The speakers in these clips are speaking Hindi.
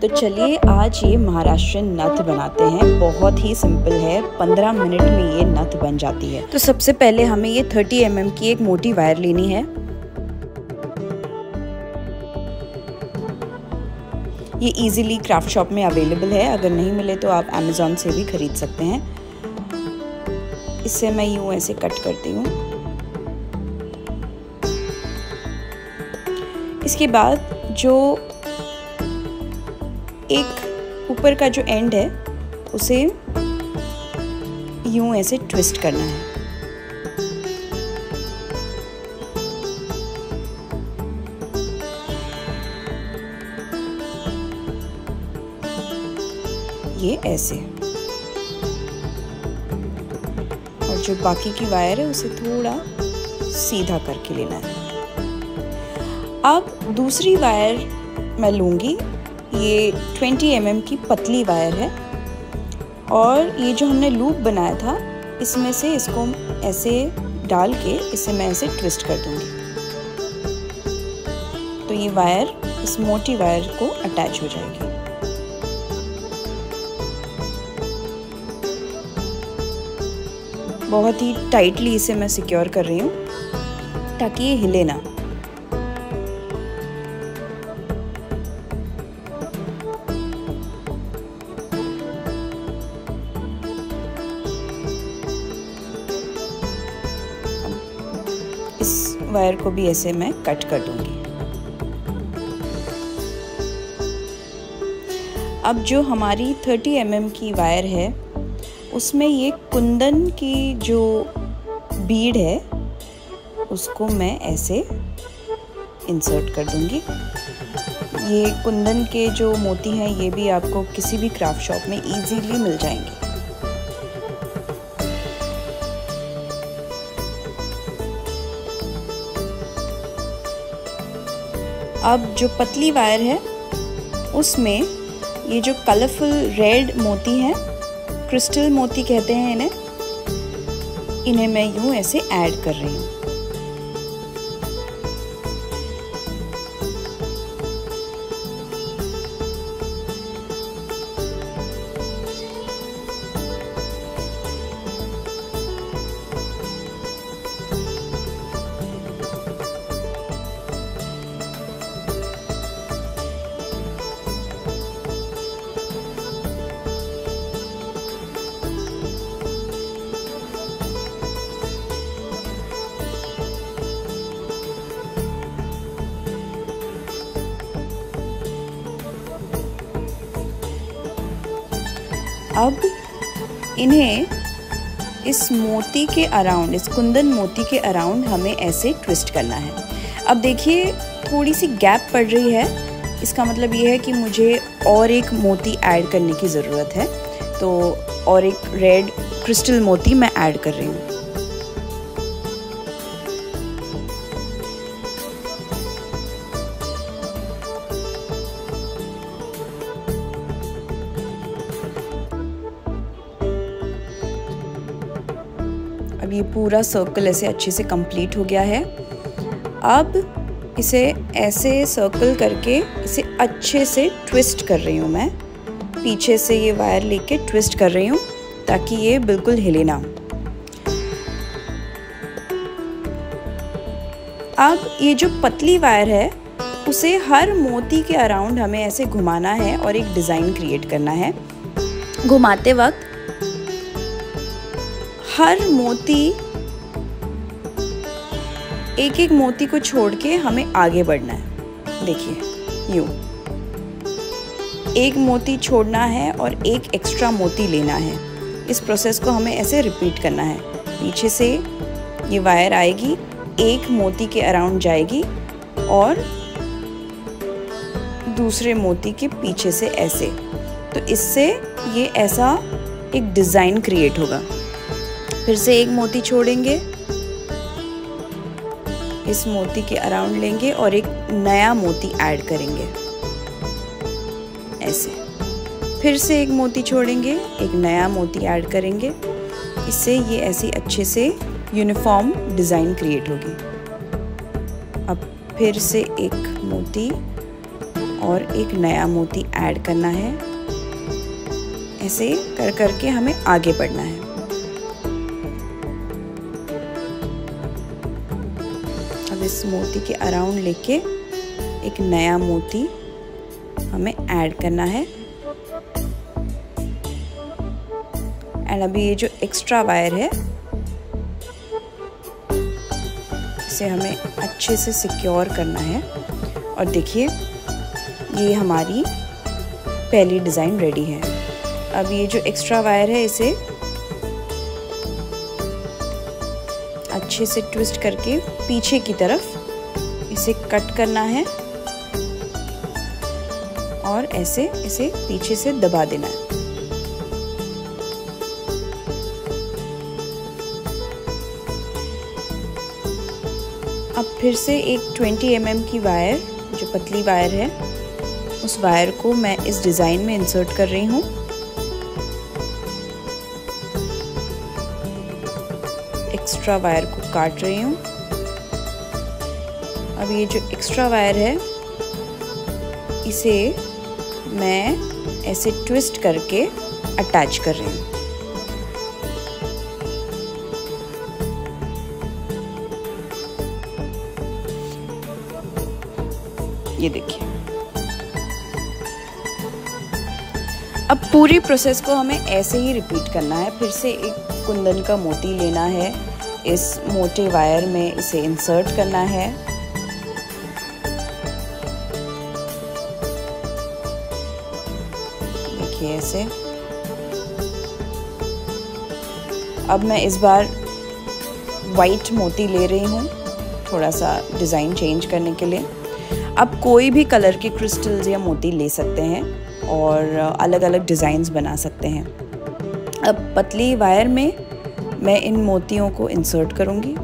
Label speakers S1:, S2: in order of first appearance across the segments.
S1: तो चलिए आज ये महाराष्ट्रियन नथ बनाते हैं। बहुत ही सिंपल है, 15 मिनट में ये नथ बन जाती है। तो सबसे पहले हमें ये 30 mm की एक मोटी वायर लेनी है। ये इजीली क्राफ्ट शॉप में अवेलेबल है, अगर नहीं मिले तो आप अमेज़ॉन से भी खरीद सकते हैं। इससे मैं यूँ ऐसे कट करती हूँ। इसके बाद जो एक ऊपर का जो एंड है उसे यूं ऐसे ट्विस्ट करना है। ये ऐसे, और जो बाकी की वायर है उसे थोड़ा सीधा करके लेना है। अब दूसरी वायर मैं लूँगी, ये 20 mm की पतली वायर है, और ये जो हमने लूप बनाया था इसमें से इसको ऐसे डाल के इसे मैं ऐसे ट्विस्ट कर दूंगी, तो ये वायर इस मोटी वायर को अटैच हो जाएगी। बहुत ही टाइटली इसे मैं सिक्योर कर रही हूँ ताकि ये हिले ना। इस वायर को भी ऐसे मैं कट कर दूंगी। अब जो हमारी 30 mm की वायर है उसमें ये कुंदन की जो बीड है उसको मैं ऐसे इंसर्ट कर दूंगी। ये कुंदन के जो मोती हैं ये भी आपको किसी भी क्राफ्ट शॉप में इजीली मिल जाएंगे। अब जो पतली वायर है उसमें ये जो कलरफुल रेड मोती हैं, क्रिस्टल मोती कहते हैं इन्हें मैं यूं ऐसे ऐड कर रही हूँ। अब इन्हें इस मोती के अराउंड, इस कुंदन मोती के अराउंड हमें ऐसे ट्विस्ट करना है। अब देखिए थोड़ी सी गैप पड़ रही है, इसका मतलब ये है कि मुझे और एक मोती ऐड करने की ज़रूरत है, तो और एक रेड क्रिस्टल मोती मैं ऐड कर रही हूँ। अब ये पूरा सर्कल ऐसे अच्छे से कंप्लीट हो गया है। अब इसे ऐसे सर्कल करके इसे अच्छे से ट्विस्ट कर रही हूँ मैं। पीछे से ये वायर लेके ट्विस्ट कर रही हूँ ताकि ये बिल्कुल हिले ना। अब ये जो पतली वायर है उसे हर मोती के अराउंड हमें ऐसे घुमाना है और एक डिज़ाइन क्रिएट करना है। घुमाते वक्त हर मोती, एक एक मोती को छोड़ के हमें आगे बढ़ना है। देखिए यूँ एक मोती छोड़ना है और एक एक्स्ट्रा मोती लेना है। इस प्रोसेस को हमें ऐसे रिपीट करना है। पीछे से ये वायर आएगी, एक मोती के अराउंड जाएगी और दूसरे मोती के पीछे से ऐसे, तो इससे ये ऐसा एक डिज़ाइन क्रिएट होगा। फिर से एक मोती छोड़ेंगे, इस मोती के अराउंड लेंगे और एक नया मोती ऐड करेंगे ऐसे। फिर से एक मोती छोड़ेंगे, एक नया मोती ऐड करेंगे। इससे ये ऐसे अच्छे से यूनिफॉर्म डिज़ाइन क्रिएट होगी। अब फिर से एक मोती और एक नया मोती ऐड करना है। ऐसे कर करके हमें आगे बढ़ना है। अब इस मोती के अराउंड लेके एक नया मोती हमें ऐड करना है। एंड अभी ये जो एक्स्ट्रा वायर है इसे हमें अच्छे से सिक्योर करना है। और देखिए ये हमारी पहली डिज़ाइन रेडी है। अब ये जो एक्स्ट्रा वायर है इसे अच्छे से ट्विस्ट करके पीछे की तरफ इसे कट करना है और ऐसे इसे पीछे से दबा देना है। अब फिर से एक 20 mm की वायर, जो पतली वायर है, उस वायर को मैं इस डिज़ाइन में इंसर्ट कर रही हूँ। एक्स्ट्रा वायर को काट रही हूँ। अब ये जो एक्स्ट्रा वायर है इसे मैं ऐसे ट्विस्ट करके अटैच कर रही हूँ। ये देखिए। अब पूरी प्रोसेस को हमें ऐसे ही रिपीट करना है। फिर से एक कुंदन का मोती लेना है, इस मोटे वायर में इसे इंसर्ट करना है। देखिए ऐसे। अब मैं इस बार वाइट मोती ले रही हूँ, थोड़ा सा डिज़ाइन चेंज करने के लिए। आप कोई भी कलर के क्रिस्टल्स या मोती ले सकते हैं और अलग अलग डिज़ाइंस बना सकते हैं। अब पतली वायर में मैं इन मोतियों को इंसर्ट करूँगी।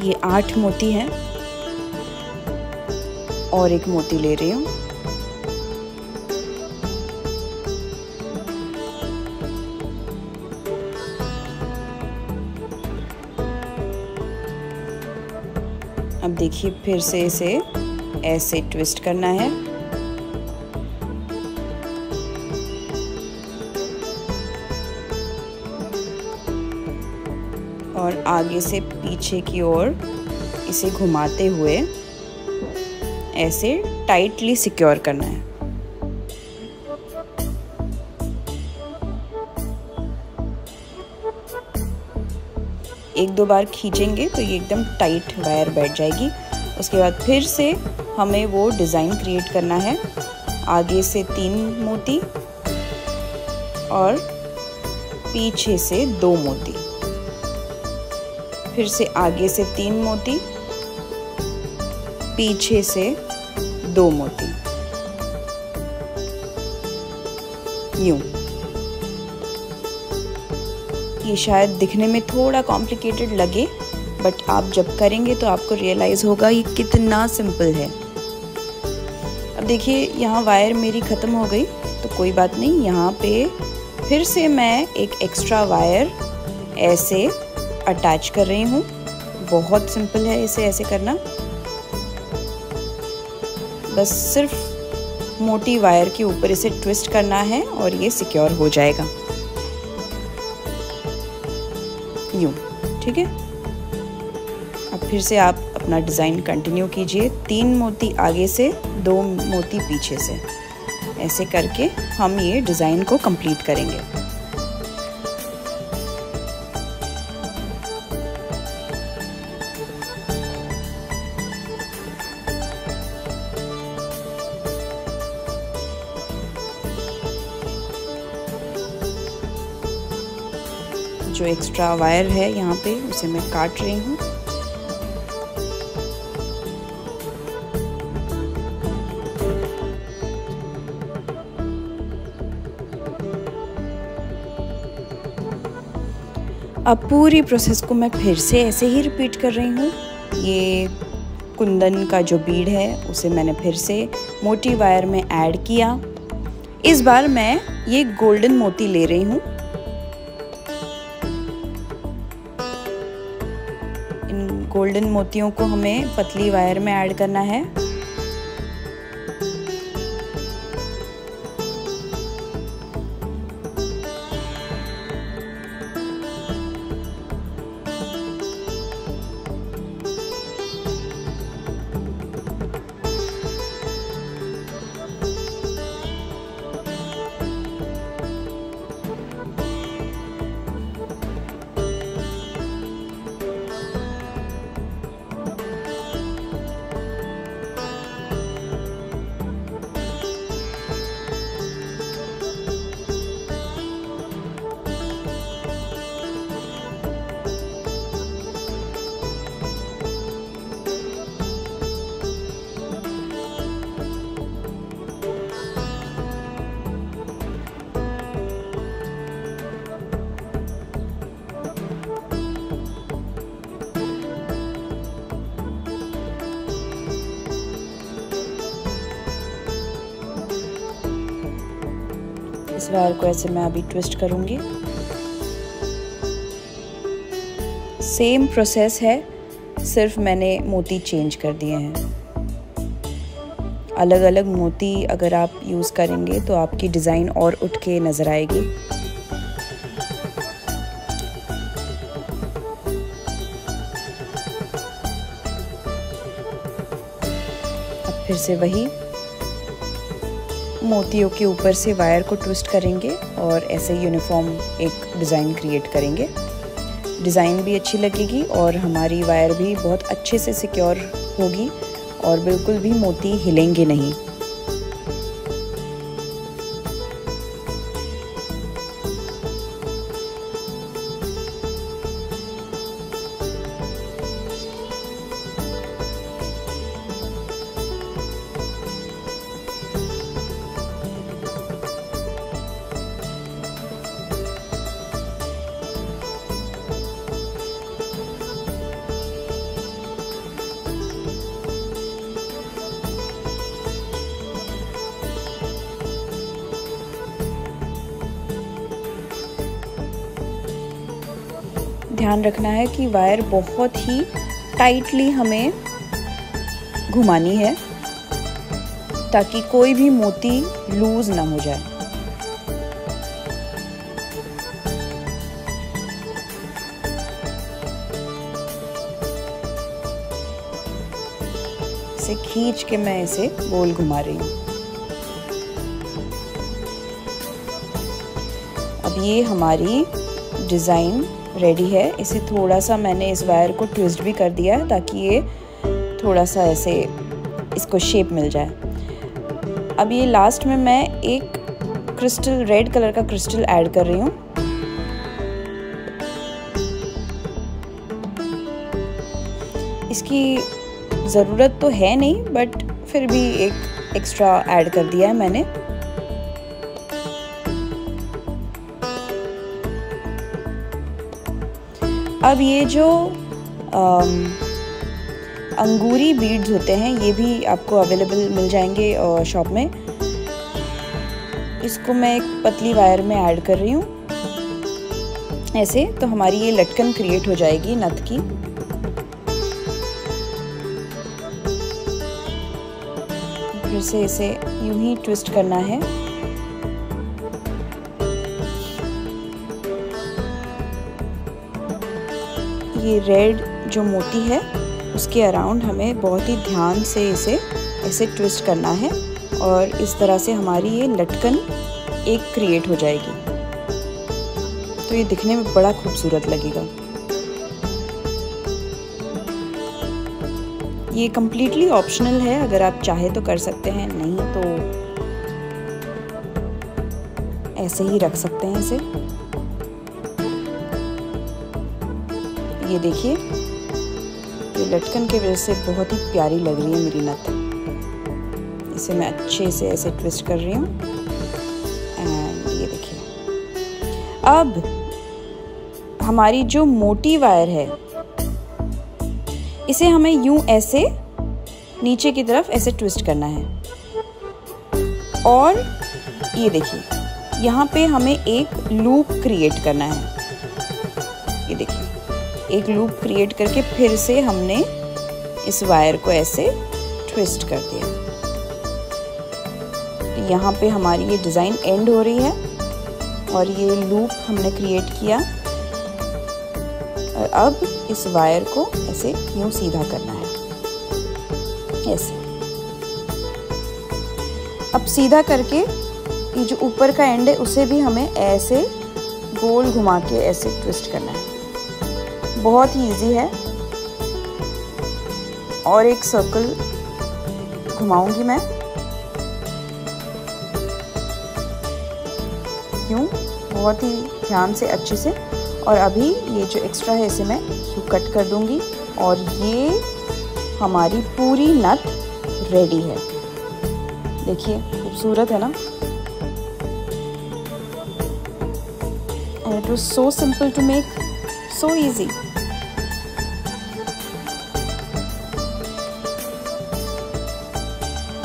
S1: ये 8 मोती हैं और एक मोती ले रही हूँ। अब देखिए फिर से इसे ऐसे ट्विस्ट करना है और आगे से पीछे की ओर इसे घुमाते हुए ऐसे टाइटली सिक्योर करना है। एक दो बार खींचेंगे तो ये एकदम टाइट वायर बैठ जाएगी। उसके बाद फिर से हमें वो डिज़ाइन क्रिएट करना है। आगे से 3 मोती और पीछे से 2 मोती, फिर से आगे से 3 मोती, पीछे से 2 मोती, यूं। ये शायद दिखने में थोड़ा कॉम्प्लिकेटेड लगे, बट आप जब करेंगे तो आपको रियलाइज़ होगा ये कितना सिंपल है। अब देखिए यहाँ वायर मेरी ख़त्म हो गई, तो कोई बात नहीं। यहाँ पे फिर से मैं एक एक्स्ट्रा वायर ऐसे अटैच कर रही हूँ। बहुत सिंपल है इसे ऐसे करना। बस सिर्फ मोटी वायर के ऊपर इसे ट्विस्ट करना है और ये सिक्योर हो जाएगा यूं। ठीक है। अब फिर से आप अपना डिज़ाइन कंटिन्यू कीजिए। 3 मोती आगे से, 2 मोती पीछे से, ऐसे करके हम ये डिज़ाइन को कंप्लीट करेंगे। जो एक्स्ट्रा वायर है यहाँ पे उसे मैं काट रही हूँ। अब पूरी प्रोसेस को मैं फिर से ऐसे ही रिपीट कर रही हूँ। ये कुंदन का जो बीड है उसे मैंने फिर से मोटी वायर में ऐड किया। इस बार मैं ये गोल्डन मोती ले रही हूँ। इन गोल्डन मोतियों को हमें पतली वायर में ऐड करना है। इस वायर को ऐसे मैं अभी ट्विस्ट करूंगी। सेम प्रोसेस है, सिर्फ मैंने मोती चेंज कर दिए हैं। अलग अलग मोती अगर आप यूज़ करेंगे तो आपकी डिज़ाइन और उठ के नज़र आएगी। अब फिर से वही मोतियों के ऊपर से वायर को ट्विस्ट करेंगे और ऐसे यूनिफॉर्म एक डिज़ाइन क्रिएट करेंगे। डिज़ाइन भी अच्छी लगेगी और हमारी वायर भी बहुत अच्छे से सिक्योर होगी और बिल्कुल भी मोती हिलेंगे नहीं। ध्यान रखना है कि वायर बहुत ही टाइटली हमें घुमानी है ताकि कोई भी मोती लूज ना हो जाए। इसे खींच के मैं इसे गोल घुमा रही हूँ। अब ये हमारी डिज़ाइन रेडी है। इसे थोड़ा सा मैंने इस वायर को ट्विस्ट भी कर दिया है ताकि ये थोड़ा सा ऐसे इसको शेप मिल जाए। अब ये लास्ट में मैं एक क्रिस्टल, रेड कलर का क्रिस्टल ऐड कर रही हूँ। इसकी ज़रूरत तो है नहीं बट फिर भी एक एक्स्ट्रा ऐड कर दिया है मैंने। अब ये जो अंगूरी बीड्स होते हैं ये भी आपको अवेलेबल मिल जाएंगे शॉप में। इसको मैं एक पतली वायर में ऐड कर रही हूँ ऐसे, तो हमारी ये लटकन क्रिएट हो जाएगी नथ की। फिर से इसे यूं ही ट्विस्ट करना है। ये रेड जो मोती है उसके अराउंड हमें बहुत ही ध्यान से इसे ऐसे ट्विस्ट करना है और इस तरह से हमारी ये लटकन एक क्रिएट हो जाएगी। तो ये दिखने में बड़ा खूबसूरत लगेगा। ये कम्प्लीटली ऑप्शनल है, अगर आप चाहे तो कर सकते हैं, नहीं तो ऐसे ही रख सकते हैं इसे। ये देखिए, ये लटकन के वजह से बहुत ही प्यारी लग रही है मेरी नथ। इसे मैं अच्छे से ऐसे ट्विस्ट कर रही हूँ एंड ये देखिए। अब हमारी जो मोटी वायर है, इसे हमें यूं ऐसे नीचे की तरफ ऐसे ट्विस्ट करना है। और ये देखिए, यहाँ पे हमें एक लूप क्रिएट करना है। ये देखिए, एक लूप क्रिएट करके फिर से हमने इस वायर को ऐसे ट्विस्ट कर दिया। तो यहाँ पे हमारी ये डिज़ाइन एंड हो रही है और ये लूप हमने क्रिएट किया। और अब इस वायर को ऐसे यूं सीधा करना है, ऐसे। अब सीधा करके ये जो ऊपर का एंड है उसे भी हमें ऐसे गोल घुमा के ऐसे ट्विस्ट करना है। बहुत ही इजी है। और एक सर्कल घुमाऊंगी मैं, यूं बहुत ही ध्यान से, अच्छे से। और अभी ये जो एक्स्ट्रा है इसे मैं यूं कट कर दूंगी और ये हमारी पूरी नथ रेडी है। देखिए, खूबसूरत है ना। And it was so simple to make, so easy.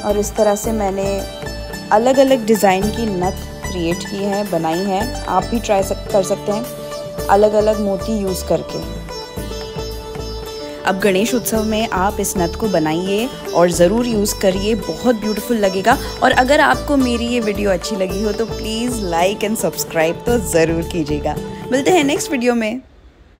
S1: और इस तरह से मैंने अलग अलग डिज़ाइन की नथ क्रिएट की है, बनाई है। आप भी ट्राई कर सकते हैं अलग अलग मोती यूज़ करके। अब गणेश उत्सव में आप इस नथ को बनाइए और ज़रूर यूज़ करिए, बहुत ब्यूटीफुल लगेगा। और अगर आपको मेरी ये वीडियो अच्छी लगी हो तो प्लीज़ लाइक एंड सब्सक्राइब तो ज़रूर कीजिएगा। मिलते हैं नेक्स्ट वीडियो में।